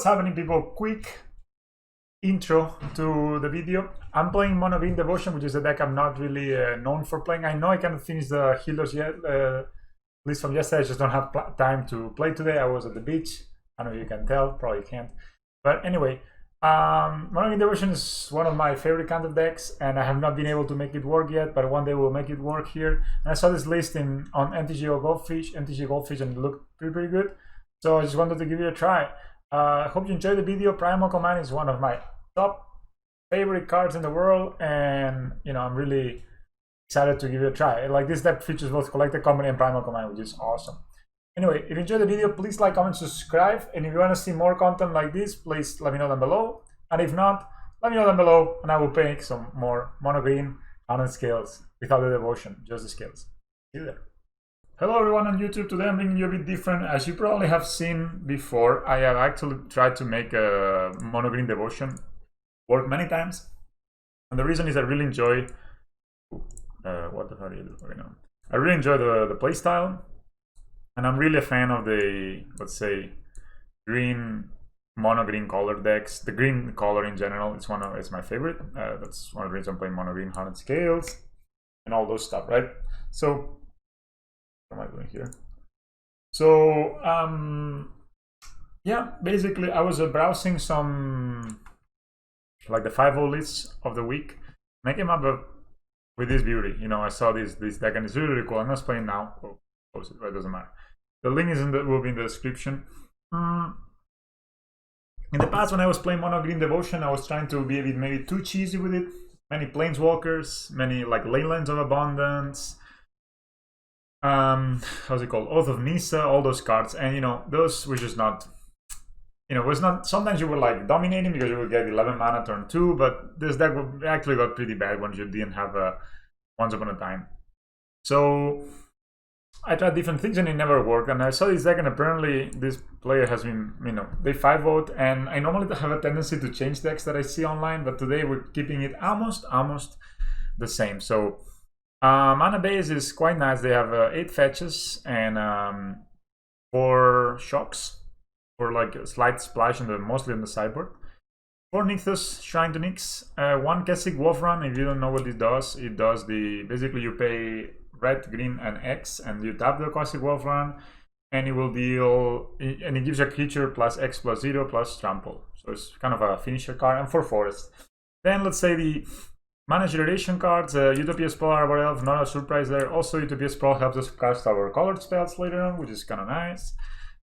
what's happening, people? Quick intro to the video. I'm playing Monogreen Devotion, which is a deck I'm not really known for playing. I know I can't finish the healers yet, at least from yesterday. I just don't have time to play today. I was at the beach. I know you can tell, probably can't. But anyway, Monogreen Devotion is one of my favorite kind of decks, and I have not been able to make it work yet, but one day we'll make it work here. And I saw this list on MTG Goldfish, and it looked pretty good. So I just wanted to give it a try. I hope you enjoyed the video. Primal Command is one of my top favorite cards in the world, and I'm really excited to give it a try. Like, this deck features both Collected Company and Primal Command, which is awesome. Anyway, if you enjoyed the video, please like, comment, subscribe, and if you want to see more content like this, please let me know down below. And if not, let me know down below, and I will make some more Monogreen 100 scales without the devotion, just the scales. See you there. Hello everyone on YouTube. Today I'm bringing you a bit different. As you probably have seen before, I have actually tried to make a Monogreen Devotion work many times, and the reason is I really enjoy what the hell are you doing right now? I really enjoy the play style, and I'm really a fan of the, let's say, green monogreen color decks. The green color in general, it's my favorite. That's one of the reasons I'm playing Monogreen 100 scales and all those stuff, right? So what am I doing here? So yeah, basically I was browsing some, like, the 5-0 lists of the week, and I came up with this beauty. I saw this deck, and it's really cool. I'm not playing now. Oh, close it, but it doesn't matter. The link will be in the description. In the past, when I was playing Monogreen Devotion, I was trying to be a bit maybe too cheesy with it. Many Planeswalkers, many like Leylands of Abundance, how's it called, Oath of Nissa, all those cards, and those were just not, was not. Sometimes you were like dominating because you would get 11 mana turn 2, but this deck actually got pretty bad when you didn't have a Once Upon a Time. So I tried different things and it never worked, and I saw this deck, and apparently this player has been, they 5-0, and I normally have a tendency to change decks that I see online, but today we're keeping it almost the same. So mana base is quite nice. They have 8 fetches and 4 shocks for like a slight splash, mostly on the sideboard. 4 nykthos, Shrine to Nyx, 1 Kessig Wolfram. If you don't know what it does basically you pay red, green, and X, and you tap the Kessig Wolfram, and it will deal, and it gives a creature plus X plus 0 plus trample. So it's kind of a finisher card, and 4 forests. Then let's say the Mana Generation cards, Utopia Sprawl, Arbor Elf, not a surprise there. Also, Utopia Sprawl helps us cast our colored spells later on, which is kind of nice.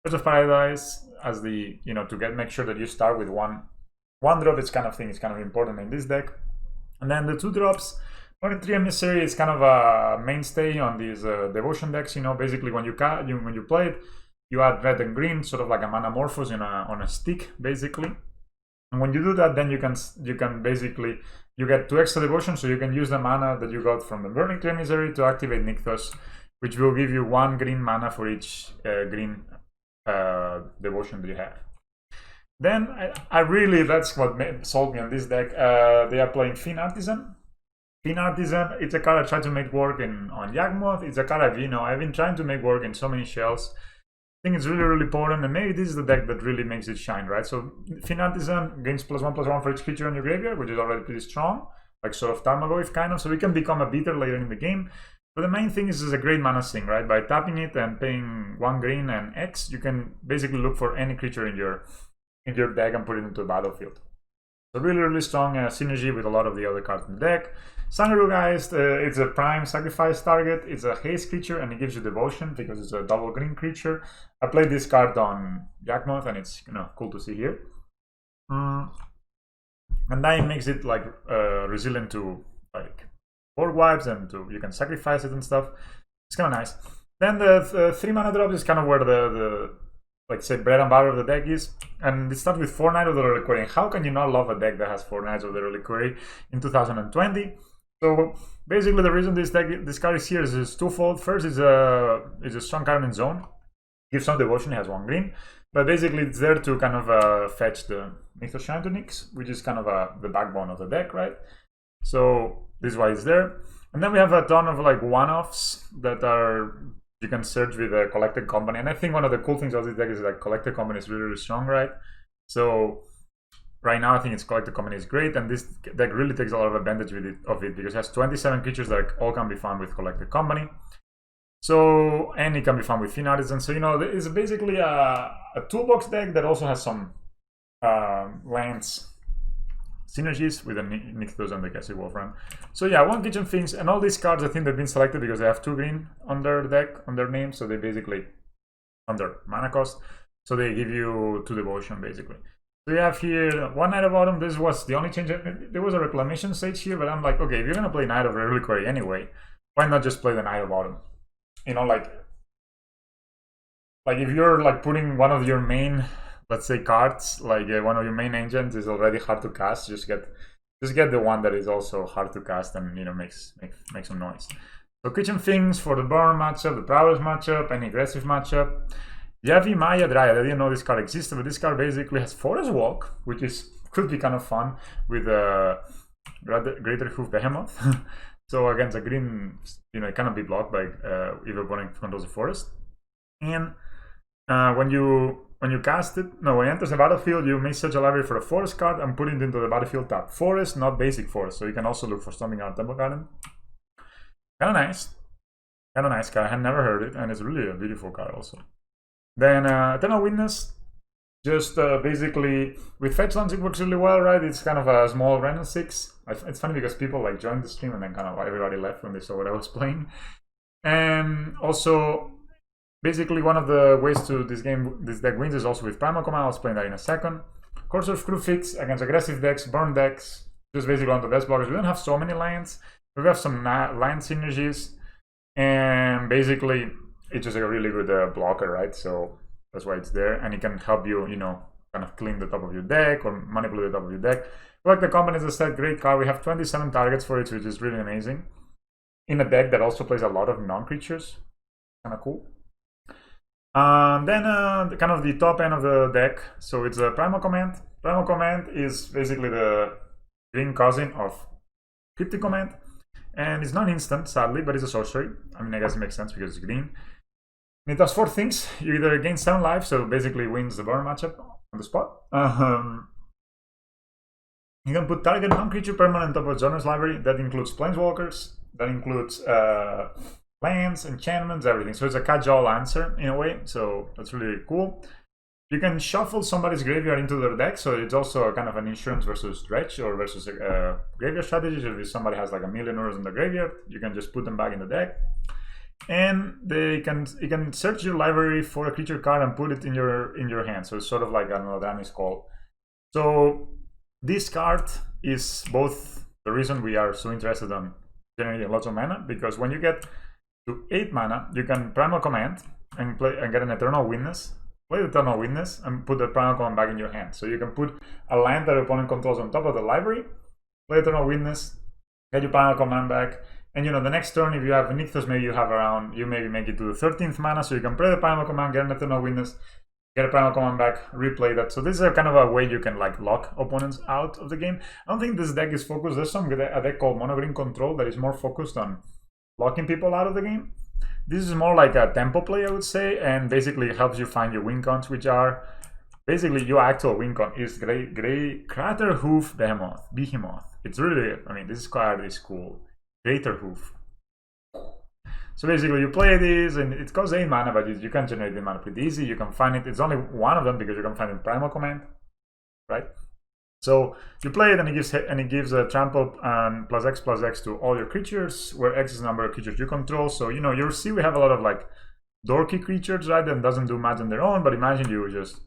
Birds of Paradise, as the, to make sure that you start with one drop, it's kind of important in this deck. And then the 2 drops, 23 MrSeri is kind of a mainstay on these devotion decks. Basically when you play it, you add red and green, sort of like a Manamorphose on a stick, basically. And when you do that, then you can basically, you get 2 extra devotion, so you can use the mana that you got from the Burning Tree MrSeri to activate nykthos, which will give you 1 green mana for each green devotion that you have. Then that's what sold me on this deck. They are playing Fiend Artisan. Fiend Artisan, it's a card I tried to make work on Yawgmoth. It's a card I've been trying to make work in so many shells. I think it's really potent, and maybe this is the deck that really makes it shine, right? So Fiend Artisan gains +1/+1 for each creature in your graveyard, which is already pretty strong, like sort of Tarmogoyf kind of, so it can become a beater later in the game. But the main thing is it's a great mana sink, right? By tapping it and paying 1 green and X, you can basically look for any creature in your deck and put it into the battlefield. So really strong synergy with a lot of the other cards in the deck. Sangaru, it's a prime sacrifice target. It's a haste creature, and it gives you devotion because it's a double green creature. I played this card on Yawgmoth, and it's cool to see here. And that makes it like resilient to like board wipes, and you can sacrifice it and stuff. It's kind of nice. Then the 3 mana drop is kind of where the like say bread and butter of the deck is, and it starts with 4 Knights of the Reliquiary. How can you not love a deck that has 4 Knights of the Reliquiary in 2020? So basically the reason this card is here is twofold. First, it's a strong card in zone, gives some devotion, it has 1 green, but basically it's there to kind of fetch the nykthos Shrine to Nyx, which is kind of the backbone of the deck, right? So this is why it's there. And then we have a ton of like one-offs that you can search with a Collected Company. And I think one of the cool things of this deck is that Collected Company is really strong, right? So right now I think its collector company is great, and this deck really takes a lot of advantage of it because it has 27 creatures that all can be found with collector company. So, and it can be found with Fiend Artisan. So, it's basically a toolbox deck that also has some lands synergies with the nykthos and the Cassie Wolfram. So yeah, one Kitchen Finks, and all these cards I think they've been selected because they have 2 green on their deck, on their name, so they basically, on their mana cost, so they give you 2 Devotion basically. So we have here 1 Knight of Autumn. This was the only change. There was a reclamation stage here, but I'm like, okay, if you're gonna play Knight of Reliquiary anyway, why not just play the Knight of Autumn? Like if you're like putting one of your main, let's say, cards, like one of your main agents is already hard to cast, just get the one that is also hard to cast and makes some noise. So Kitchen Things for the burn matchup, the prowess matchup, any aggressive matchup. Yavi Maya Dryad. I didn't know this card existed, but this card basically has Forest Walk, which could be kind of fun with Greater Hoof Behemoth. So against a green, it cannot be blocked by if your opponent controls a forest. And when you cast it, when it enters the battlefield, you may search a library for a forest card and put it into the battlefield tab. Forest, not basic forest. So you can also look for Stomping Ground Temple Garden. Kind of nice card. I had never heard it, and it's really a beautiful card also. Then Eternal Witness, just basically with fetch lands it works really well, right? It's kind of a small random 6. It's funny because people like joined the stream and then kind of everybody left when they saw what I was playing. And also, basically one of the ways to this deck wins is also with Primal Command. I'll explain that in a second. Courser of Screwfix against aggressive decks, burn decks, just basically on the best blockers. We don't have so many lands, but we have some land synergies, and basically it's just a really good blocker, right? So that's why it's there, and it can help you, kind of clean the top of your deck or manipulate the top of your deck. Like the company, as I said, great card. We have 27 targets for it, which is really amazing. In a deck that also plays a lot of non-creatures, kind of cool. Then kind of the top end of the deck. So it's a Primal Command. Primal Command is basically the green cousin of Cryptic Command, and it's not instant, sadly, but it's a sorcery. I mean, I guess it makes sense because it's green. And it does 4 things. You either gain 7 life, so basically wins the burn matchup on the spot. You can put target non-creature permanent on top of Joner's library. That includes Planeswalkers. That includes lands, enchantments, everything. So it's a catch-all answer in a way. So that's really cool. You can shuffle somebody's graveyard into their deck. So it's also a kind of an insurance versus dredge or versus graveyard strategy. So if somebody has like 1,000,000 euros in the graveyard, you can just put them back in the deck. And you can search your library for a creature card and put it in your hand. So it's sort of like an Eldrani's Call. So this card is both the reason we are so interested in generating lots of mana, because when you get to 8 mana, you can Primal Command and get an Eternal Witness. Play the Eternal Witness and put the Primal Command back in your hand. So you can put a land that your opponent controls on top of the library, play Eternal Witness, get your Primal Command back, and the next turn, if you have Nykthos, maybe you maybe make it to the 13th mana, so you can play the Primal Command, get an Eternal Witness, get a Primal Command back, replay that. So this is a kind of a way you can like lock opponents out of the game. I don't think this deck is focused. There's a deck called Monogreen Control that is more focused on locking people out of the game. This is more like a tempo play, I would say, and basically helps you find your win cons, which are basically your actual win con is Gray Crater Hoof Behemoth. It's really, I mean, this card is cool. Greater Hoof. So basically you play this and it costs 8 mana, but you can generate the mana pretty easy. You can find it. It's only one of them because you can find it in Primal Command, right? So you play it and it gives a trample and +X to all your creatures, where X is the number of creatures you control. So you'll see we have a lot of like dorky creatures, right? That doesn't do much on their own, but imagine you just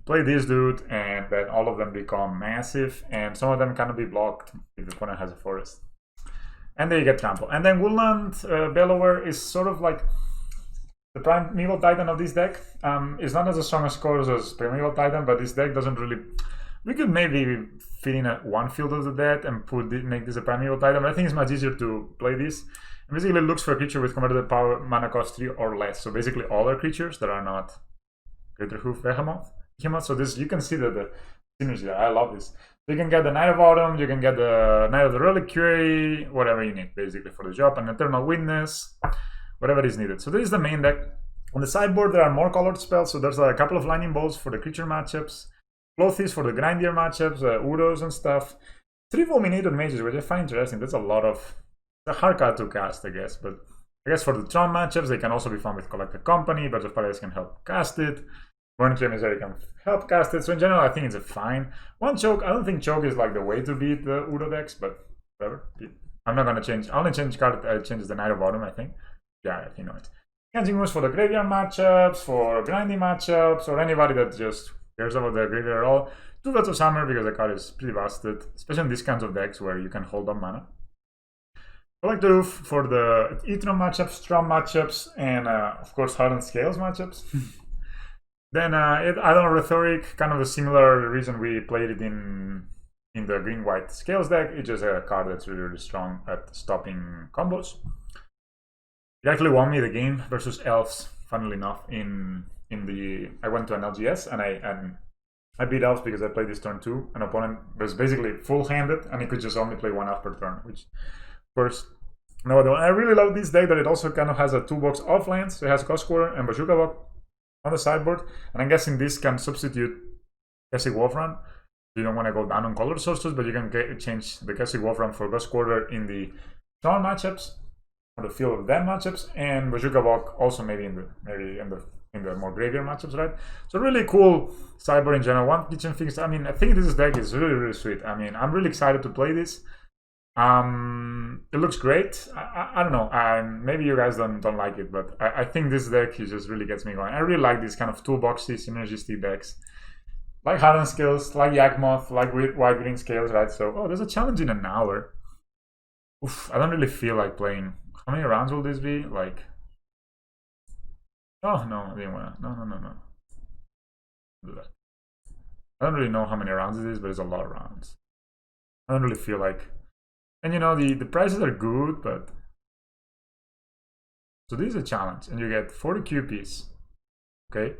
play this dude and then all of them become massive, and some of them cannot be blocked if the opponent has a forest. And then you get trample. And then Woodland Bellower is sort of like the Primeval Titan of this deck. It's not as strong as scores as Primeval Titan, but this deck doesn't really... We could maybe fit in one field of the deck and make this a Primeval Titan, but I think it's much easier to play this. And basically it looks for a creature with converted power, mana cost 3 or less. So basically all our creatures that are not Greater Hoof Behemoth. So this, you can see the synergy there. I love this. So you can get the Knight of Autumn, you can get the Knight of the Reliquiary, whatever you need basically for the job, an Eternal Witness, whatever is needed. So this is the main deck. On the sideboard there are more colored spells, so there's a couple of lightning bolts for the creature matchups. Clothes for the grindier matchups, Uros and stuff. 3 fulminated mages, which I find interesting. That's a lot of... It's a hard card to cast, I guess, but I guess for the Tron matchups, they can also be fun with Collected Company, but the Paradise can help cast it. MrSeri can help cast it, so in general, I think it's a fine. One choke, I don't think choke is like the way to beat the Uro decks, but whatever. I'm not gonna change, only change card changes the Knight of Autumn, I think. Yeah, you know it. Cleansing moves for the graveyard matchups, for grinding matchups, or anybody that just cares about the graveyard at all. 2 Gods of Summer because the card is pretty busted, especially in these kinds of decks where you can hold on mana. Collect the Roof for the Etron matchups, Strom matchups, and of course Hardened Scales matchups. Then I don't know, Rhetoric, kind of a similar reason we played it in the green-white Scales deck. It's just a card that's really, really strong at stopping combos. It actually won me the game versus Elves, funnily enough, in the... I went to an LGS and I beat Elves because I played this turn 2. An opponent was basically full-handed and he could just only play 1 elf per turn, which, of course, no other one. I really love this deck that it also kind of has a toolbox of lands. So it has Ghost Quarter and Bazooka Bog on the sideboard, and I'm guessing this can substitute Kessig Wolfram. You don't want to go down on color sources, but you can change the Kessig Wolfram for Ghost Quarter in the Tron matchups, or the Field of Death matchups, and Bazooka Bog also maybe in the more graveyard matchups, right? So really cool sideboard in general. 1 kitchen fix. I mean, I think this deck is really, really sweet. I mean, I'm really excited to play this. It looks great. I don't know. Maybe you guys don't like it, but I think this deck just really gets me going. I really like these kind of toolboxy, synergistic decks, like Hardened Scales, like Yakmoth, like White Green Scales, right? So, oh, there's a challenge in an hour. Oof, I don't really feel like playing. How many rounds will this be? Like, oh no, I didn't wanna. No. Do that. I don't really know how many rounds it is, but it's a lot of rounds. I don't really feel like. And you know, the prices are good, but... So this is a challenge, and you get 40 QPs. Okay?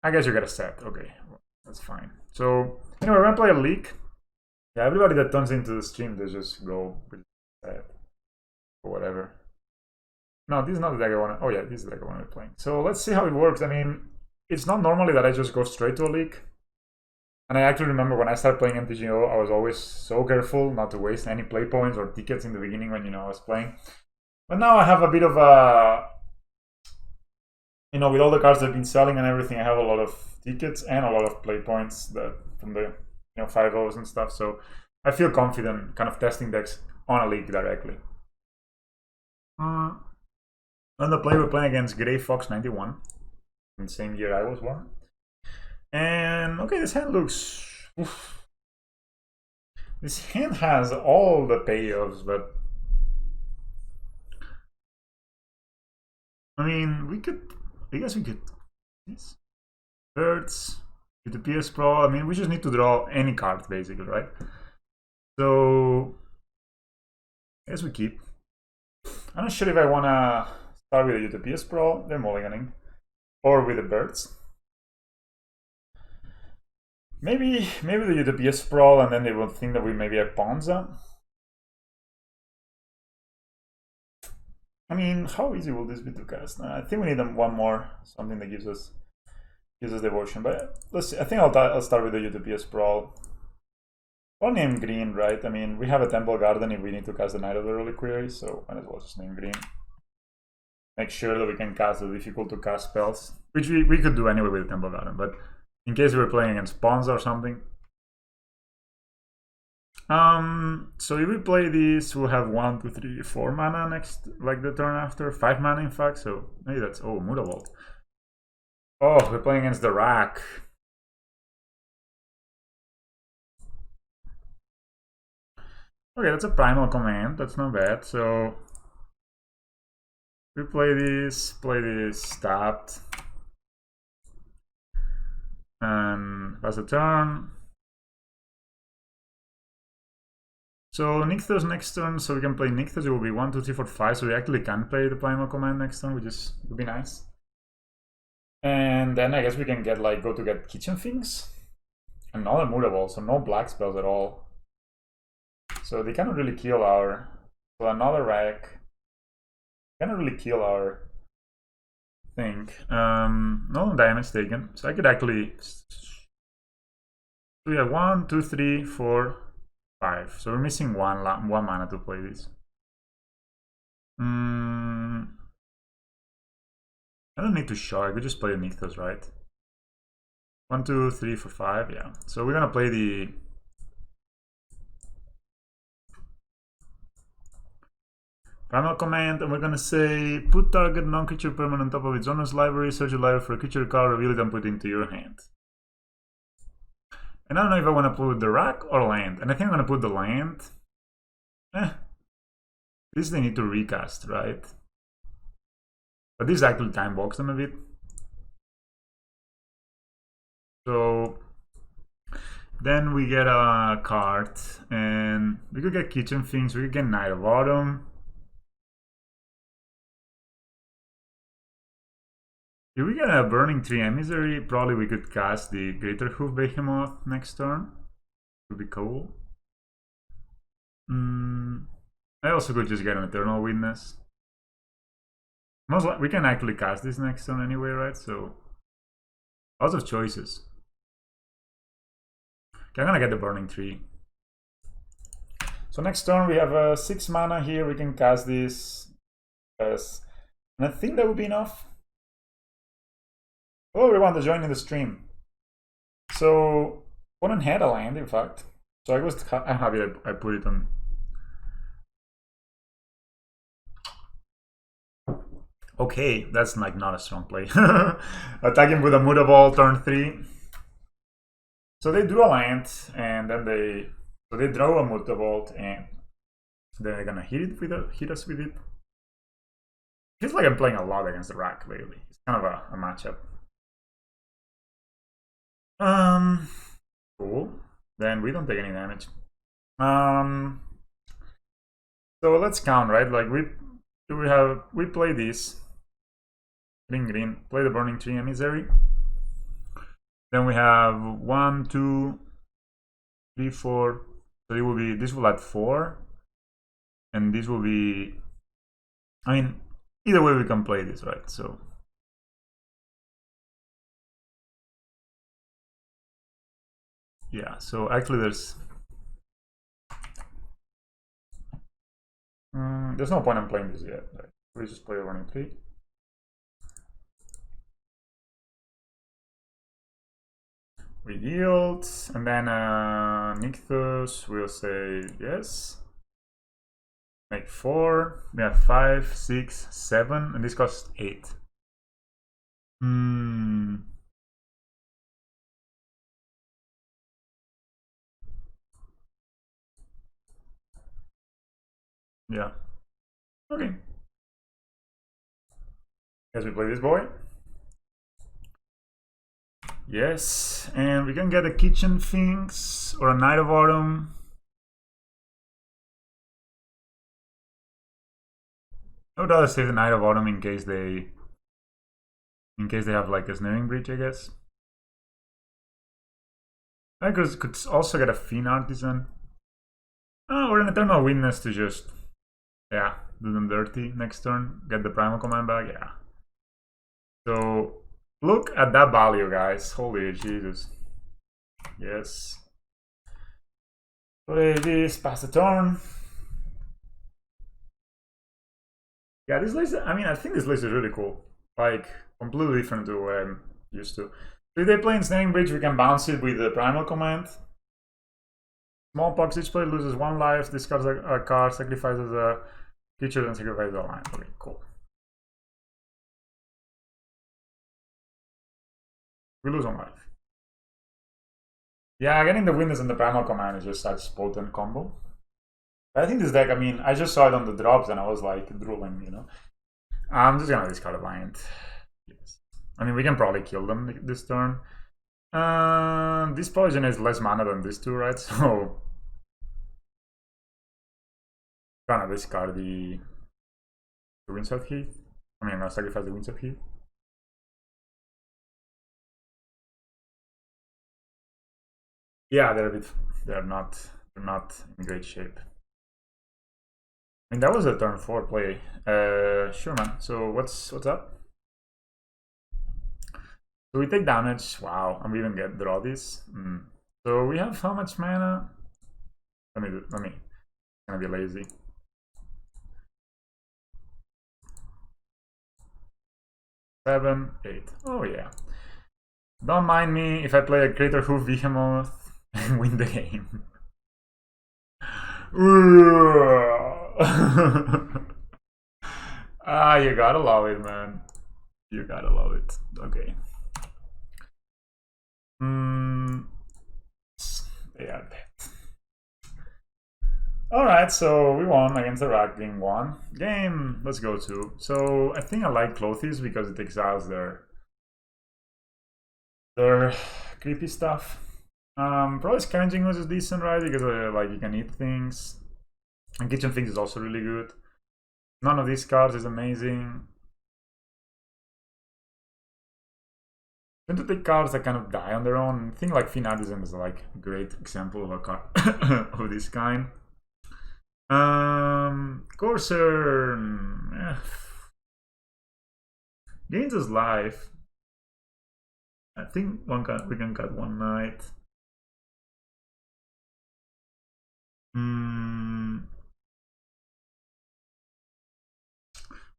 I guess you get a set. Okay, well, that's fine. So, anyway, we're gonna play a leak. Yeah, everybody that turns into the stream, they just go with set. Or whatever. No, this is not the deck I wanna... Oh yeah, this is the deck I wanna be playing. So, let's see how it works. I mean, it's not normally that I just go straight to a leak. And I actually remember when I started playing MTGO, I was always so careful not to waste any play points or tickets in the beginning when, I was playing. But now I have a bit of a... with all the cards I've been selling and everything, I have a lot of tickets and a lot of play points from the 5-0s and stuff. So I feel confident kind of testing decks on a league directly. On the play, we're playing against Grey Fox 91. In the same year I was born. And okay, this hand looks... Oof. This hand has all the payoffs, but... I mean, I guess we could... This. Birds, with the PS Pro, I mean, we just need to draw any card, basically, right? So... I guess we keep. I'm not sure if I want to start with the Utopias Pro, they're mulliganing, or with the Birds. Maybe the Utopia Sprawl, and then they will think that we maybe have Ponza. I mean, how easy will this be to cast? I think we need one more, something that gives us Devotion. But let's see. I think I'll start with the Utopia Sprawl. I'll name green, right? I mean, we have a Temple Garden if we need to cast the Knight of the Reliquiary, so might as well just name green. Make sure that we can cast the difficult to cast spells, which we could do anyway with the Temple Garden, but in case we're playing against Ponza or something. So if we play this, we'll have 1, 2, 3, 4 mana next, like the turn after. 5 mana, in fact, so maybe that's... Oh, Mutavault. Oh, we're playing against the Rack. Okay, that's a primal command, that's not bad. So we play this, tapped. And pass a turn. So nykthos next turn, so we can play nykthos. It will be 1, 2, 3, 4, 5. So we actually can play the primal command next turn, which would be nice. And then I guess we can get go to get kitchen things. Another Mutavault, so no black spells at all. So they cannot really kill our... So another Rack. Cannot really kill our thing. No damage taken. So I could actually So we have 1, 2, 3, 4, 5. So we're missing one mana to play this. I don't need to show. I could just play the nykthos, right? 1, 2, 3, 4, 5. Yeah. So we're gonna play the primal command, and we're gonna say put target non-creature permanent on top of its owner's library, search the library for a creature card, reveal it, and put it into your hand. And I don't know if I want to put the rack or land. And I think I'm gonna put the land. This they need to recast, right? But this actually time box them a bit. So then we get a card, and we could get kitchen things, we could get Knight of Autumn. If we get a Burning Tree Emissary, probably we could cast the Greater Hoof Behemoth next turn. Would be cool. I also could just get an Eternal Witness. We can actually cast this next turn anyway, right? So lots of choices. Okay, I'm gonna get the Burning Tree. So next turn we have 6 mana here. We can cast this, and I think that would be enough. Oh, everyone to join in the stream. So opponent had a land, in fact. So I'm happy I put it on. Okay, that's like not a strong play. Attacking with a Mutavault turn 3. So they drew a land, and then they draw a Mutavault, and they're gonna hit us with it. Feels like I'm playing a lot against the rack lately. It's kind of a matchup. Cool. Then we don't take any damage. So let's count, right? Like we play this. Green, play the Burning Tree Emissary. Then we have 1, 2, 3, 4. So this will add 4. And this will be, I mean, either way we can play this, right? So yeah, so actually there's no point in playing this yet. Right? We just play the Burning Tree. We yield, and then nykthos will say yes. Make 4. We have 5, 6, 7, and this costs 8. Yeah. Okay. Guess we play this boy. Yes, and we can get a Kitchen Things or a Knight of Autumn. I would rather save the Knight of Autumn in case they have like a Snaring Breach, I guess. I could also get a Fiend Artisan. Oh, or an Eternal Witness to just, yeah, do them dirty next turn. Get the Primal Command back, yeah. So look at that value, guys. Holy Jesus. Yes. Play this, pass the turn. Yeah, this list, I mean, I think this list is really cool. Like, completely different to what I'm used to. So if they play in Snaring Bridge, we can bounce it with the Primal Command. Smallpox, each player loses 1 life, discards a card, sacrifices a creature, and sacrifices a land. Okay, cool. We lose 1 life. Yeah, getting the Witness and the Primal Command is just such a potent combo. I think this deck, I mean, I just saw it on the drops and I was like drooling, you know. I'm just gonna discard a land. Yes. I mean, we can probably kill them this turn. This probably generates less mana than this two, right? So gonna discard the Windswept Heath. I mean, I'm gonna sacrifice the Windswept Heath. Yeah, they're not in great shape. I mean, that was a turn 4 play. Sure, man. So what's up? So we take damage. Wow, and we even get draw this. So we have how much mana? Let me. I'm gonna be lazy. Seven, 8. Oh yeah. Don't mind me if I play a Greater Hoof Behemoth and win the game. Ah, you gotta love it, man. You gotta love it. Okay. They are dead. Alright, so we won against the Rock game 1. Game, let's go to. So I think I like Clothes because it exiles their creepy stuff. Probably Scavenging was decent, right? Because like you can eat things. And Kitchen Things is also really good. None of these cards is amazing. Tend to take cards that kind of die on their own. I think like Fiend Artisan is like a great example of a card of this kind. Corsair gains his life. I think we can cut one night.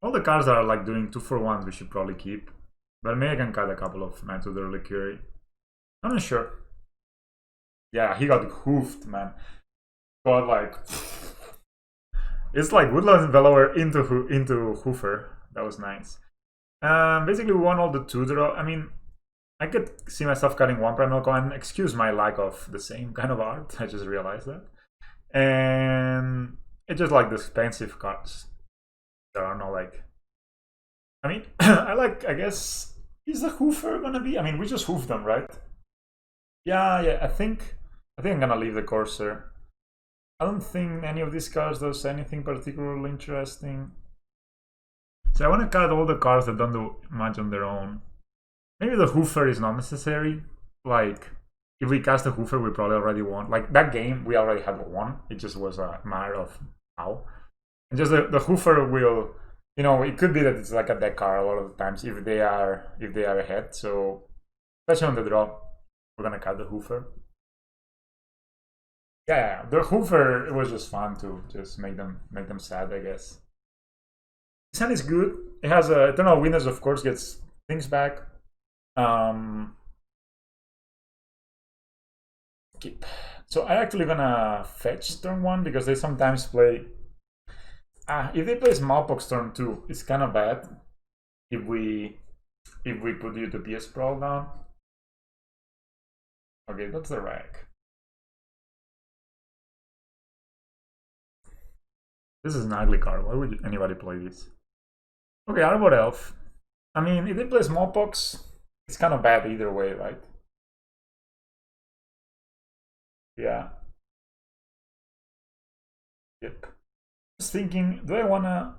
All the cards that are like doing 2-for-1 we should probably keep. But maybe I can cut a couple of Knights of the Reliquiary. I'm not sure. Yeah, he got hoofed, man. But like, it's like Woodland Velour into Hoofer. That was nice. Basically, we won all the 2-draw. I mean, I could see myself cutting one primal coin. Excuse my lack of the same kind of art. I just realized that. And it's just like the expensive cards. There are no like. I mean, I guess, is the Hoofer gonna be? I mean, we just hoof them, right? Yeah. I think I'm gonna leave the Corsair. I don't think any of these cards does anything particularly interesting. So I want to cut all the cards that don't do much on their own. Maybe the Hoofer is not necessary. Like, if we cast the Hoofer, we probably already won. Like, that game, we already had won. It just was a matter of how. And just the Hoofer will, you know, it could be that it's like a deck card a lot of the times if they are ahead. So, especially on the draw, we're gonna cut the Hoofer. Yeah, the Hoofer, it was just fun to just make them sad, I guess. This hand is good. It has a Eternal Witness, of course, gets things back. Keep. So I'm actually gonna fetch turn 1 because they sometimes play. If they play Smallpox turn 2, it's kind of bad. If we put Utopia Sprawl down. Okay, that's the rack. This is an ugly card. Why would anybody play this? Okay, Arbor Elf. I mean, if they play Smallpox, it's kind of bad either way, right? Yeah. Yep. Just thinking, do I wanna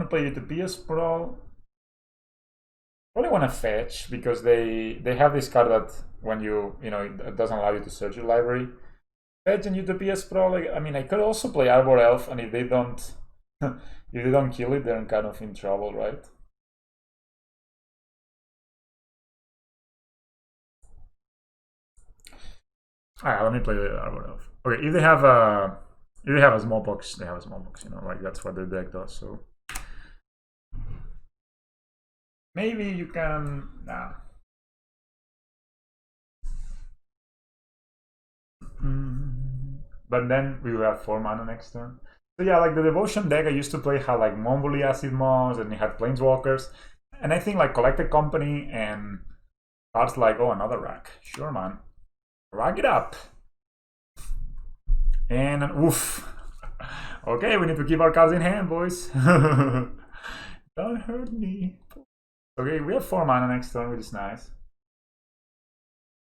play Utopia Sprawl? Probably wanna fetch because they have this card that when you know it doesn't allow you to search your library. Fetch and Utopia Sprawl. Like, I mean, I could also play Arbor Elf, and if they don't if they don't kill it, they're kind of in trouble, right? Alright, let me play the Arbor Elf. Okay, if they have a Smallpox, they have a Smallpox, you know, like that's what their deck does, so maybe you can but then we will have 4 mana next turn. So yeah, like the Devotion deck I used to play had like Monvolley Acid Moss and it had Planeswalkers. And I think like Collected Company and cards like, oh, another rack. Sure, man. Rack it up. And oof. Okay, we need to keep our cards in hand, boys. Don't hurt me. Okay, we have 4 mana next turn, which is nice.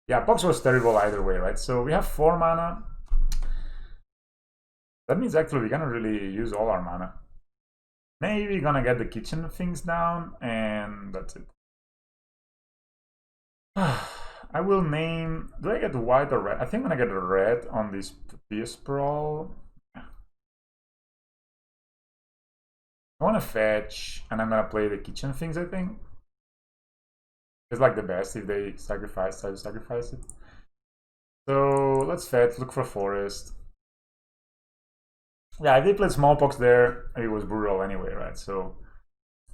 Yeah, Pox was terrible either way, right? So we have 4 mana. That means actually we're gonna really use all our mana. Maybe gonna get the kitchen things down, and that's it. I will name. Do I get white or red? I think I'm gonna get a red on this Utopia Sprawl. I wanna fetch, and I'm gonna play the kitchen things, I think. It's like the best if they sacrifice it. So let's fetch, look for forest. Yeah, if they played smallpox there, it was brutal anyway, right? So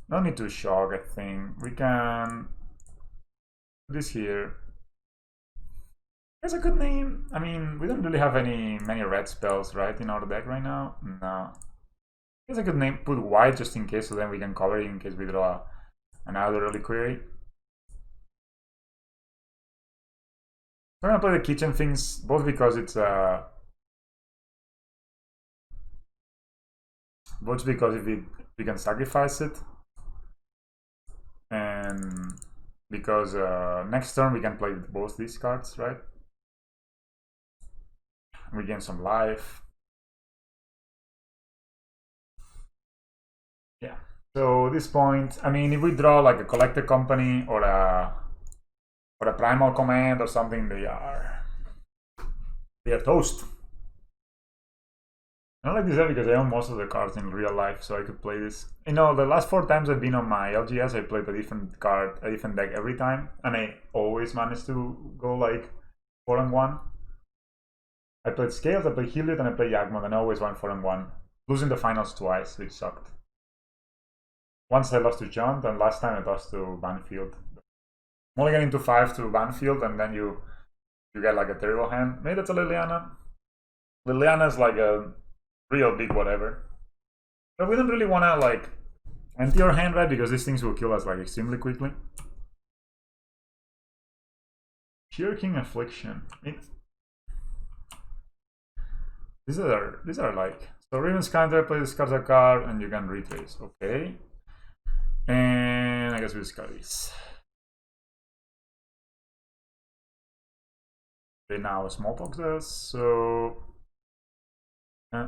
no need to shock, I think. We can do this here. It's a good name. I mean, we don't really have many red spells, right, in our deck right now. No. It's a good name. Put white just in case, so then we can cover it in case we draw another reliquiary. We're gonna play the kitchen things, both because it's both because if we can sacrifice it, and because next turn we can play both these cards, right? We gain some life. Yeah. So at this point, I mean, if we draw like a collector company or a primal command or something, they are toast. I don't like this because I own most of the cards in real life, so I could play this. You know, the last 4 times I've been on my LGS, I played a different card, a different deck every time, and I always managed to go like 4-1. I played Scales, I played Heliod, and I played Yagmoth, and I always won 4-1, losing the finals twice, which sucked. Once I lost to John, and last time I lost to Banfield. Mulligan into 5 to Banfield, and then you get like a terrible hand. Maybe that's a Liliana. Liliana is like a real big whatever. But we don't really want to like empty our hand, right? Because these things will kill us like extremely quickly. Pure King Affliction. These are like, so Raven's counter, play this card a card, and you can retrace. Okay. And I guess we discard these. They now smallpox us, so they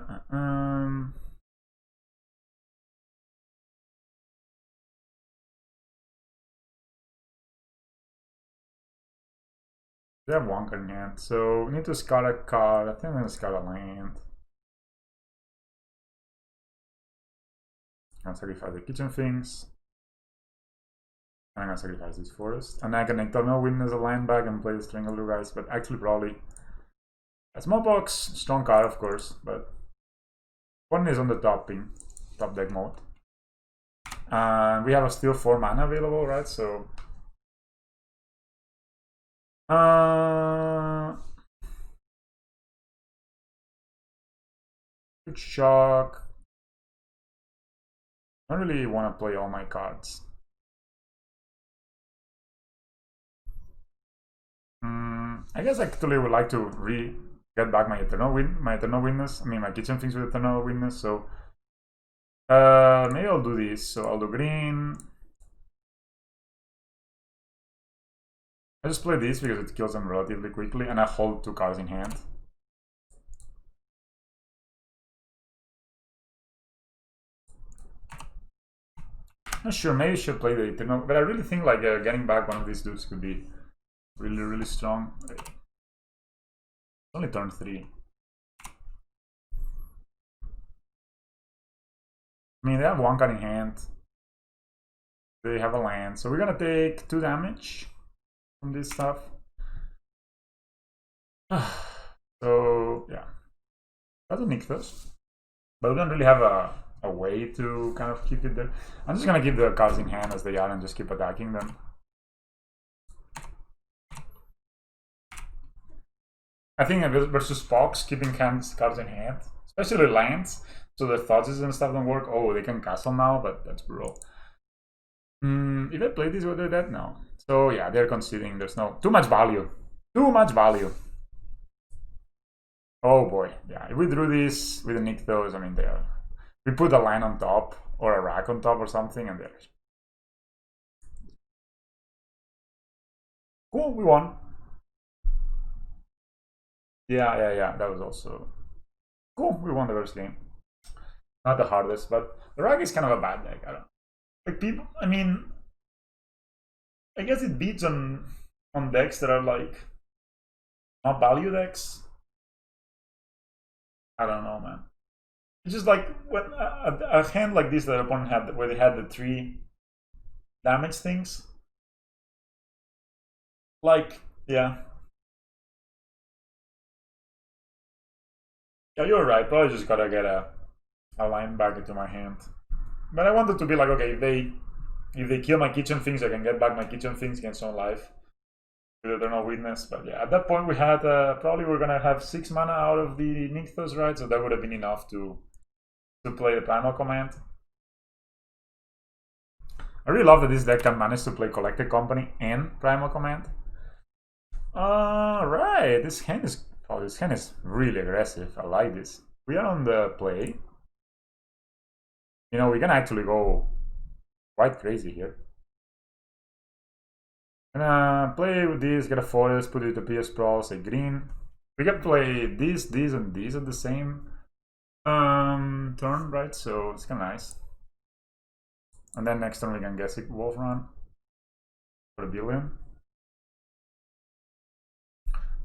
have one card in hand, so we need to discard a card. I think I'm gonna discard a land. I'm gonna sacrifice the kitchen things. I'm gonna sacrifice this forest. And I can Eternal Witness a land back and play the Strangler guys, but actually probably a smallpox, strong card of course, but one is on the top deck mode. And we have a still 4 mana available, right? So good shock. I don't really want to play all my cards. I guess I actually would like to get back my Eternal Witness. I mean, my kitchen things with Eternal Witness. So maybe I'll do this. So I'll do green. I just play this because it kills them relatively quickly, and I hold 2 cards in hand. Not sure, maybe I should play the Eternal, but I really think like getting back one of these dudes could be really strong. It's only turn 3. I mean, they have 1 card in hand. They have a land, so we're gonna take 2 damage from this stuff. So yeah, that's a nykthos, but we don't really have a way to kind of keep it there. I'm just gonna keep the cards in hand as they are and just keep attacking them. I think versus Fox, keeping cards in hand, especially lands, so the thoughts and stuff don't work. Oh, they can castle now, but that's brutal. If I play this, would they dead? No. So yeah, they're conceding. There's no too much value. Too much value. Oh boy, yeah. If we drew this with a nykthos, I mean, we put a line on top or a rack on top or something, and there's cool. We won. Yeah. That was also cool. We won the first game. Not the hardest, but the rack is kind of a bad deck. I don't like people. I mean, I guess it beats on decks that are like not value decks. I don't know, man. It's just like when a hand like this that opponent had, where they had the 3 damage things. Like, yeah. Yeah, you're right. Probably just gotta get a line back into my hand. But I wanted to be like, okay, if they kill my kitchen things, I can get back my kitchen things, gain some life with Eternal Witness. But yeah, at that point we had probably we're gonna have 6 mana out of the nykthos, right? So that would have been enough to play the primal command. I really love that this deck can manage to play Collected Company and primal command. Alright, this hand is really aggressive. I like this. We are on the play. You know, we can actually go quite crazy here. Play with this, get a forest, put it to PS Sprawl, say green. We can play this, and this at the same turn, right? So it's kind of nice. And then next turn we can guess it Wolf Run for a billion.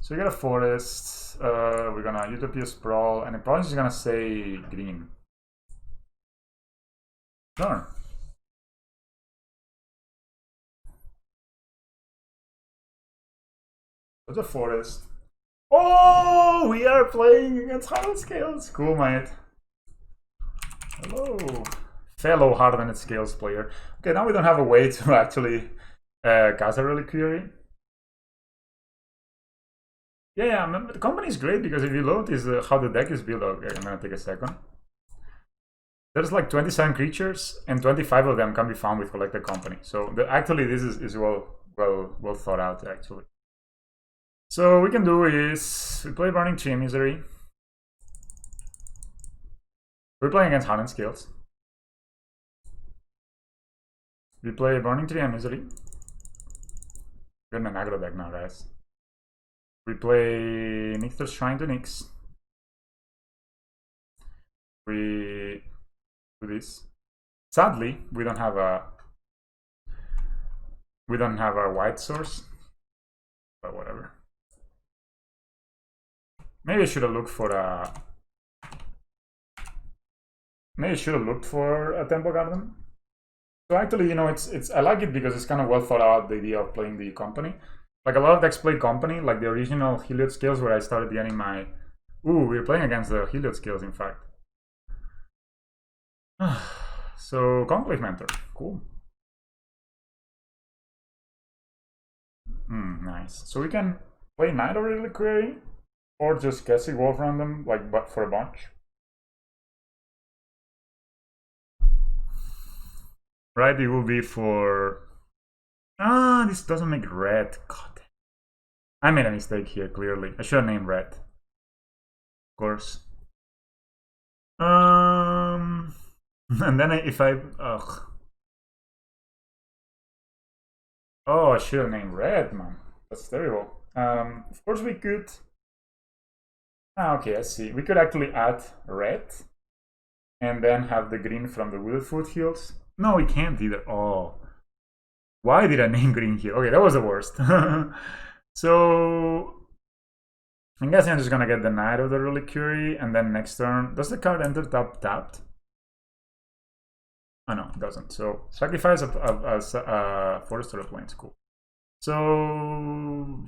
So we get a forest, we're gonna Utopia Sprawl, and it probably is gonna say green. Turn. What's a forest? Oh, we are playing against Hardened Scales. Cool, mate. Hello. Fellow Hardened Scales player. Okay, now we don't have a way to actually cast a reliquiary. Yeah, the company is great because if you load is how the deck is built. Okay, I'm gonna take a second. There's like 27 creatures, and 25 of them can be found with Collected Company. So actually, this is well thought out actually. So what we can do is we play Burning Tree and MrSeri. We're playing against Hardened Scales. We play Burning Tree and MrSeri. We're in an aggro deck now, guys. We play nykthos Shrine to Nyx. We do this. Sadly, we don't have a white source, but whatever. Maybe I should have looked for a. Maybe I should have looked for a Temple Garden. So actually, you know, it's I like it because it's kind of well thought out, the idea of playing the company. Like a lot of decks play company, like the original Heliod Scales where I started getting my. Ooh, we're playing against the Heliod Scales, in fact. So Conclave Mentor, cool. Nice. So we can play Knight of Reliquiary, or just Kessig Wolf random, like but for a bunch. Right, it will be for. This doesn't make red. God, I made a mistake here. Clearly, I should have named red. Of course. And then if I. Ugh. Oh, I should have named red, man. That's terrible. Of course we could. Okay, I see. We could actually add red, and then have the green from the Wooded Foothills. No, we can't either. Oh. Why did I name green here? Okay, that was the worst. So I'm guessing I'm just gonna get the Knight of the Reliquary, and then next turn, does the card enter tapped? Oh no, it doesn't. So sacrifice a forest or a plains. Cool. So I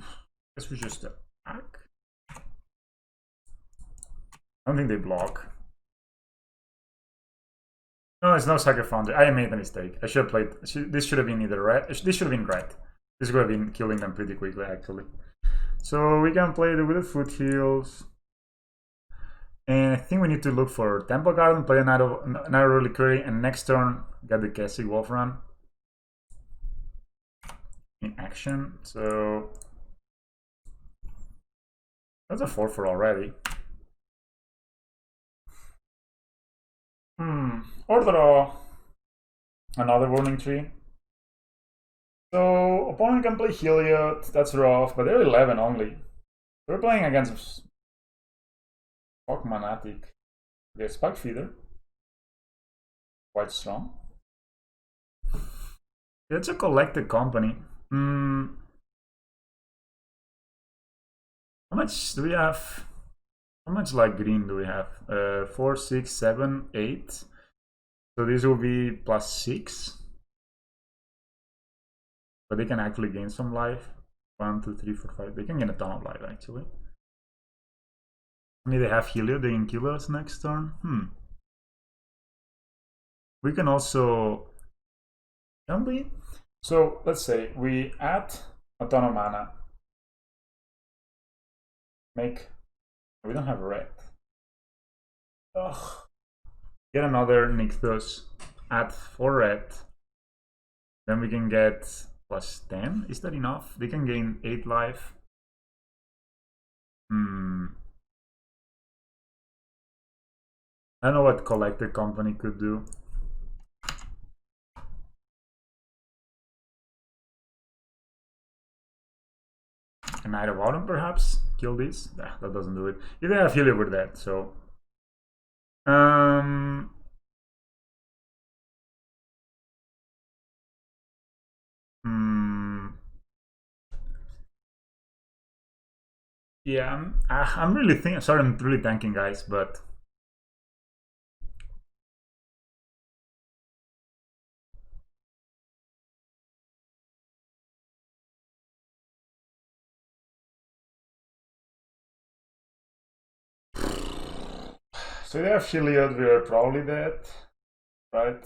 guess we just attack. I don't think they block. No, it's no Sacred Foundry. I made a mistake. I should have played. This should have been either red. This should have been red. This would have been killing them pretty quickly, actually. So we can play the Wooded Foothills. And I think we need to look for Temple Garden, play another Reliquary, and next turn get the Kessig Wolf Run in action. So that's a 4/4 already. Or draw another Burning Tree. So opponent can play Heliod, that's rough, but they're 11 only. We're playing against Fuck Manatic. Okay, Spike Feeder. Quite strong. It's a Collected Company. How much do we have? How much like green do we have? 4, 6, 7, 8. So this will be +6. But they can actually gain some life. 1, 2, 3, 4, 5. They can gain a ton of life actually. Maybe they have Helio, they can kill us next turn. We can also... Can we? So let's say we add a ton of mana. Make... We don't have red. Ugh. Get another nykthos. Add 4 red. Then we can get plus 10. Is that enough? They can gain 8 life. I don't know what Collected Company could do. A Knight of Autumn, perhaps? Kill this? Nah, that doesn't do it. If they have Helio with that, so... Yeah, I'm really thinking... Sorry, I'm really tanking, guys, but... So they have Shiliad, we are probably dead, right?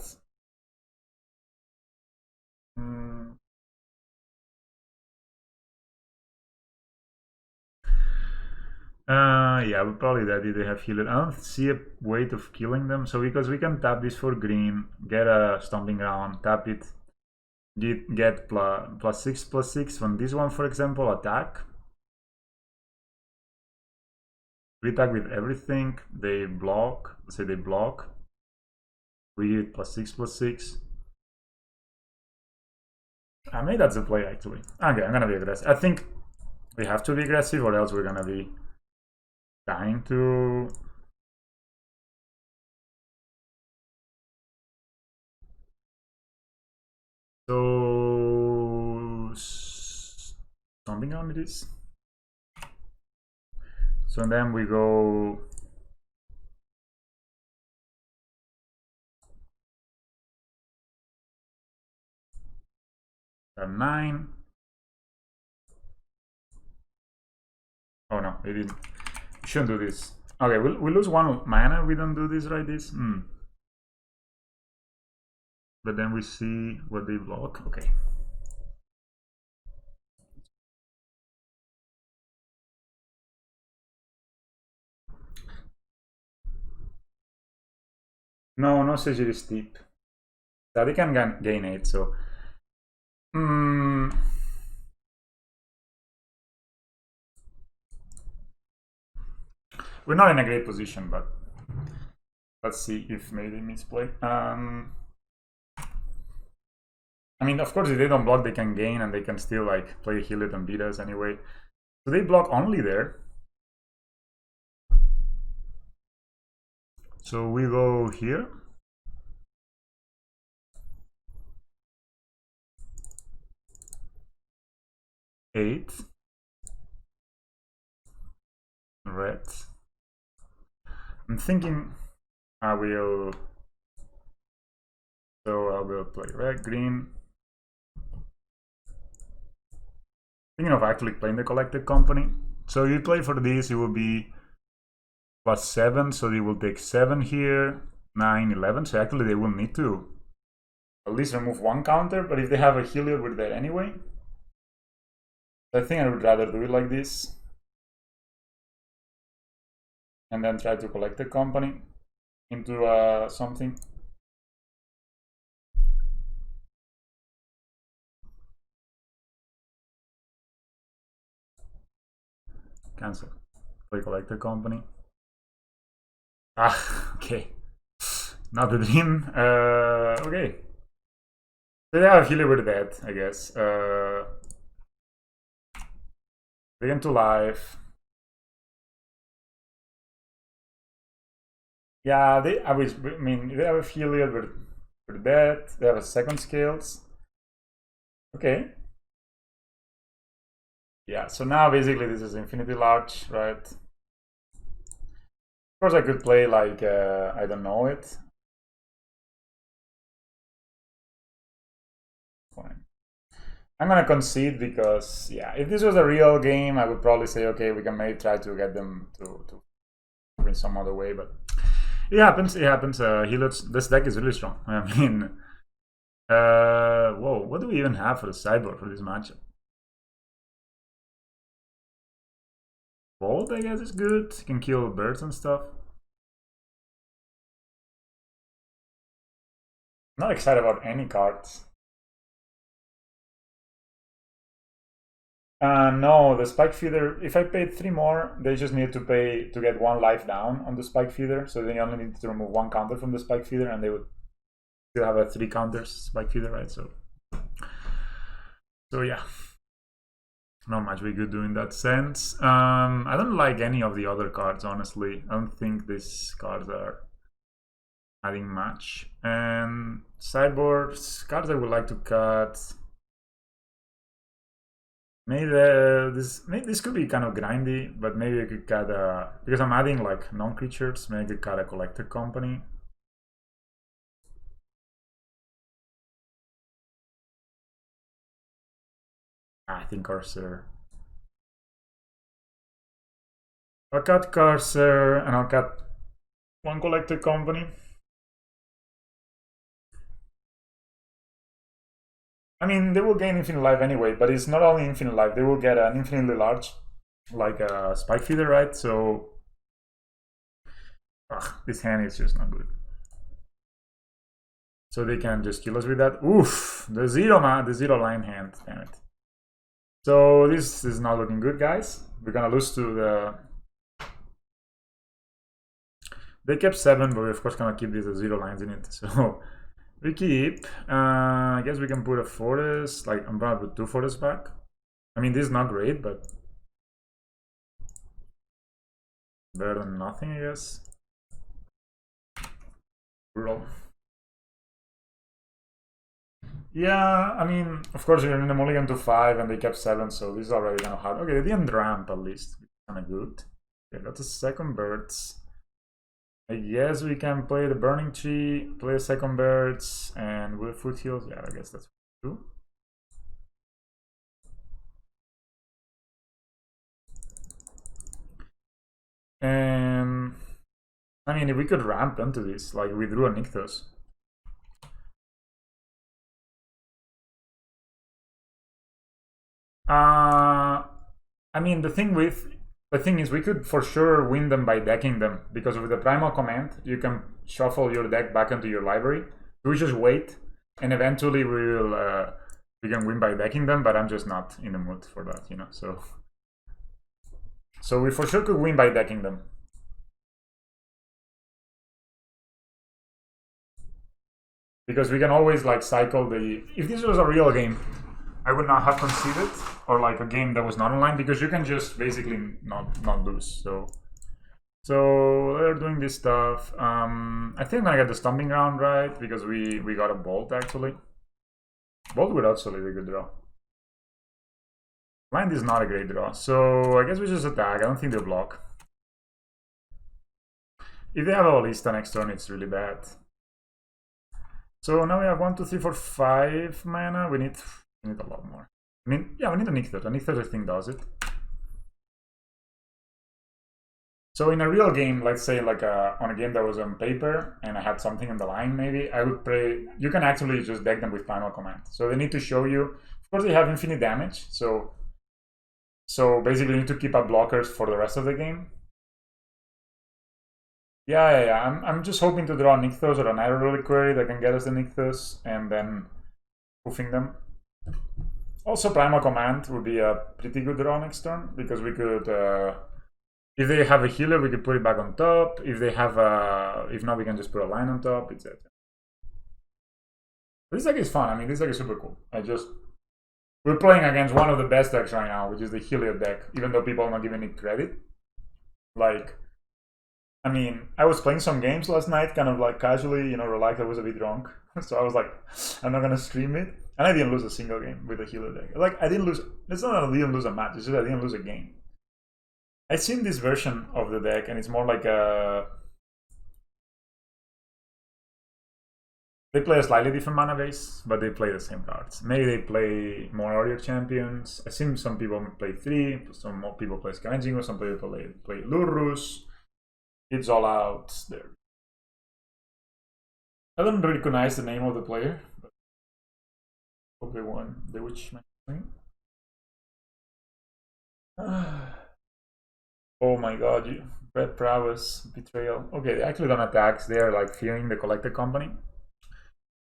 Yeah, we're probably dead if they have Shiliad. I don't see a way of killing them, so because we can tap this for green, get a Stomping Ground, tap it, get +6/+6 from this one, for example, attack. We attack with everything, they block, let's say they block. We get +6/+6. Maybe that's the play, actually. Okay, I'm gonna be aggressive. I think we have to be aggressive, or else we're gonna be dying to... So... Stomping on it is. So then we go... Turn 9. Oh no, we didn't. We shouldn't do this. Okay, we lose 1 mana, we don't do this, right? This? But then we see what they block. Okay. No, no Segiri Steep. Yeah, they can gain 8, so... We're not in a great position, but... Let's see if maybe they misplay. I mean, of course, if they don't block, they can gain, and they can still, like, play Heal It and beat us anyway. So they block only there. So we go here. Eight. Red. I'm thinking I will... So I will play red, green. Thinking of actually playing the Collected Company. So you play for this, it will be +7, so they will take 7 here, 9, 11. So actually they will need to at least remove 1 counter, but if they have a Helio, we're there anyway. I think I would rather do it like this. And then try to collect the company into something. Cancel. Play collect the company. Okay. Not the dream. Okay. So they have Healer with that, I guess. They get to life. Yeah, they have a Healer with that. They have a second scales. Okay. Yeah, so now basically this is infinity large, right? Of course I could play like, I don't know it. Fine. I'm gonna concede because, yeah, if this was a real game, I would probably say, okay, we can maybe try to get them to stronger in some other way, but it happens. It happens. This deck is really strong. I mean, whoa, what do we even have for the sideboard for this matchup? Bolt, I guess, is good. Can kill birds and stuff. Not excited about any cards. No, the spike feeder, if I paid 3 more, they just need to pay to get 1 life down on the spike feeder, so they only need to remove 1 counter from the spike feeder, and they would still have a 3 counters spike feeder, right? So yeah, not much we could do in that sense. I don't like any of the other cards, honestly. I don't think these cards are adding much. And sideboards, cards I would like to cut. Maybe this could be kind of grindy, but maybe I could cut because I'm adding like non-creatures. Maybe I could cut a collector company. I think Corsair. I'll cut Corsair and I'll cut 1 collector company. I mean, they will gain infinite life anyway, but it's not only infinite life, they will get an infinitely large, like a spike feeder, right? So, this hand is just not good. So they can just kill us with that. Oof, the 0 line hand, damn it. So this is not looking good, guys. We're gonna lose to the... They kept 7, but we're of course gonna keep these 0 lines in it, so... We keep, I guess we can put a forest, like I'm gonna put 2 forests back. I mean, this is not great, but better than nothing, I guess. Roll. Yeah, I mean, of course you're in the mulligan to 5 and they kept 7, so this is already kind of hard. Okay, they didn't ramp at least, kind of good. Okay, that's a second birds. I guess we can play the Burning Tree, play the second birds, and with foothills. Yeah, I guess that's what we do. And I mean, if we could ramp into this, like we drew a nykthos. I mean, the thing is, we could for sure win them by decking them, because with the primal command, you can shuffle your deck back into your library. We just wait, and eventually we can win by decking them, but I'm just not in the mood for that, you know, so we for sure could win by decking them. Because we can always like cycle the... If this was a real game, I would not have conceded, or like a game that was not online, because you can just basically not lose. So they're doing this stuff. I think I'm gonna get the stomping ground right, because we got a bolt actually. Bolt would also be a good draw. Blind is not a great draw, so I guess we just attack. I don't think they'll block. If they have a ballista next turn, it's really bad. So now we have 1, 2, 3, 4, 5 mana. We need a lot more. I mean, yeah, we need a nykthos. A nykthos, I think, does it. So in a real game, let's say like on a game that was on paper and I had something in the line, maybe I would play... You can actually just deck them with primal command. So they need to show you... Of course, they have infinite damage. So basically, you need to keep up blockers for the rest of the game. Yeah. I'm just hoping to draw a nykthos or another reliquiary that can get us the nykthos and then poofing them. Also, primal command would be a pretty good draw next turn, because we could, if they have a healer, we could put it back on top. If they have if not, we can just put a line on top, etc. This deck is fun. I mean, this deck is super cool. We're playing against one of the best decks right now, which is the healer deck, even though people are not giving it credit. Like, I mean, I was playing some games last night, kind of like casually, you know, relaxed. I was a bit drunk. So I was like, I'm not gonna stream it. And I didn't lose a single game with the healer deck. Like, I didn't lose... It's not that I didn't lose a match, it's just I didn't lose a game. I've seen this version of the deck, and it's more like a... They play a slightly different mana base, but they play the same cards. Maybe they play more warrior champions. I've seen some people play 3, some more people play Scavenging, or some people play Lurrus. It's all out there. I don't recognize the name of the player, but hope they won the witch match. Oh my god, you red prowess, betrayal. Okay, they actually don't attack, they are like fearing the collected company.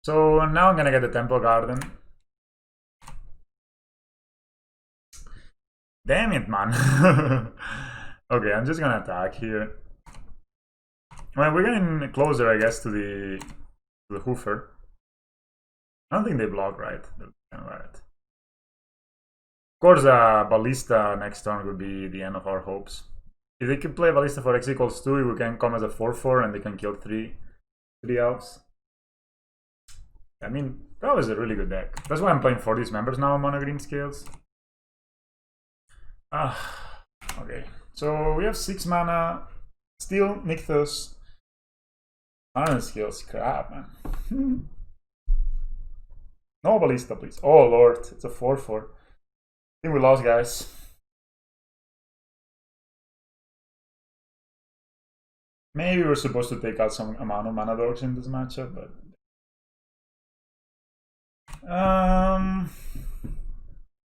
So now I'm gonna get the Temple Garden. Damn it, man. Okay, I'm just gonna attack here. Well, we're getting closer, I guess, to the Hoofer. I don't think they block, right? Right. Of course, Ballista next turn would be the end of our hopes. If they can play Ballista for X equals 2, we can come as a 4/4 and they can kill 3 elves. I mean, that was a really good deck. That's why I'm playing for these members now on Monogreen scales. Okay. So we have 6 mana. Still Nykthos. Mana skills, crap, man. No Ballista, please. Oh lord, it's a 4/4. I think we lost, guys. Maybe we're supposed to take out some amount of mana dorks in this matchup, but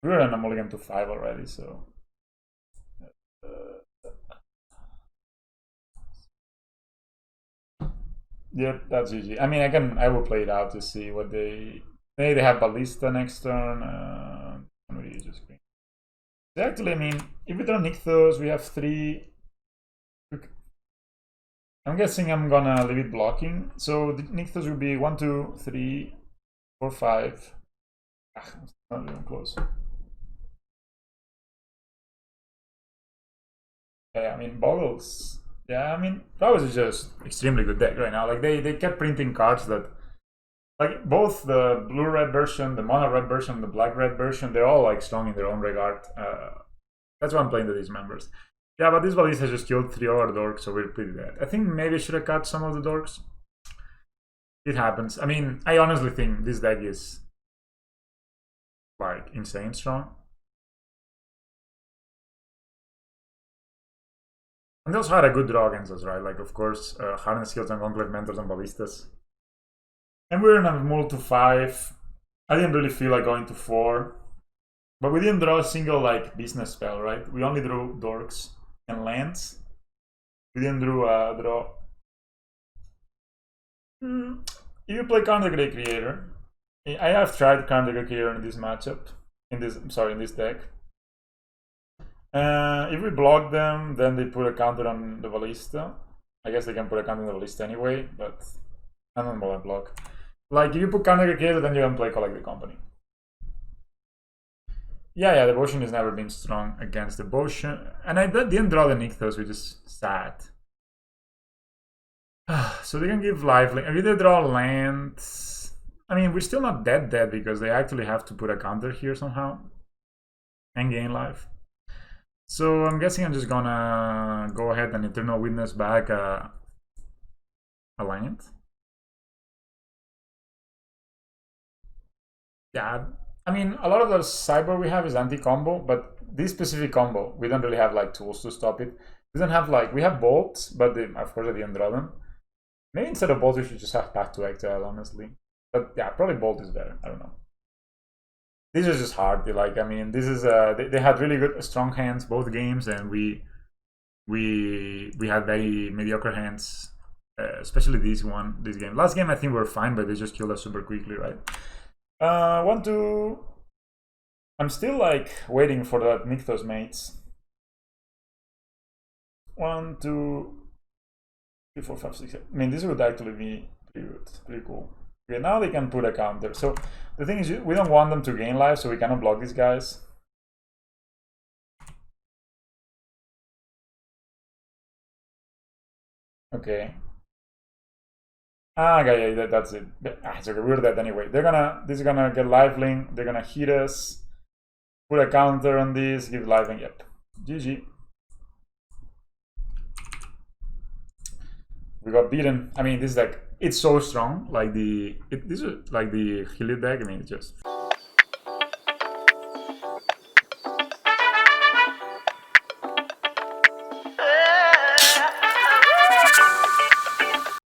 we're in a mulligan to 5 already, so yep, that's GG. I mean, I will play it out to see what they have Ballista next turn. Actually, I mean, if we draw Nykthos, we have 3. I'm guessing I'm gonna leave it blocking. So the Nykthos will be 1, 2, 3, 4, 5. It's not even close. Yeah, I mean, Boggles. Yeah, I mean, that was just extremely good deck right now. Like they kept printing cards that, like both the blue-red version, the mono-red version, the black-red version, they're all like strong in their own regard. That's why I'm playing to these members. Yeah, but this Ballista just killed 3 other dorks, so we're pretty dead. I think maybe I should have cut some of the dorks. It happens. I mean, I honestly think this deck is like insane strong. And they also had a good draw against us, right? Like, of course, Hardened Skills and Conclave Mentors and Ballistas. And we're in a mull to 5. I didn't really feel like going to 4. But we didn't draw a single, like, business spell, right? We only drew dorks and lands. We didn't draw. If you play Counter Grey Creator, I have tried Counter Grey Creator in this matchup. In this deck. If we block them, then they put a counter on the Ballista. I guess they can put a counter on the Ballista anyway, but I don't know block. Like, if you put counter creator, then you can play Collect the Company. Yeah, Devotion has never been strong against Devotion. And I didn't draw the Nykthos, which is sad. So they can give lifelink. If they draw land, I mean, we're still not dead because they actually have to put a counter here somehow and gain life. So I'm guessing I'm just gonna go ahead and Eternal Witness back a land. Yeah, I mean, a lot of the cyber we have is anti-combo, but this specific combo, we don't really have like tools to stop it. We don't have like, we have bolts, but of course I didn't draw them. Maybe instead of bolt we should just have Path to Exile, honestly. But yeah, probably bolt is better, I don't know. This is just hard. Like, I mean, this is they had really good strong hands both games, and we had very mediocre hands, especially this game. Last game I think we were fine, but they just killed us super quickly, right? 1, 2. I'm still like waiting for that Nykthos mates. 1, 2, 3, 4, 5, 6, 7. I mean, this would actually be pretty good, pretty cool. Okay, now they can put a counter. So the thing is, we don't want them to gain life, so we cannot block these guys. Okay. Okay, yeah, that's it. It's okay, we're dead anyway. This is gonna get lifelink. They're gonna hit us. Put a counter on this. Give lifelink. Yep. GG. We got beaten. I mean, this is like, it's so strong. Like this is like the Healy deck. I mean, it's just.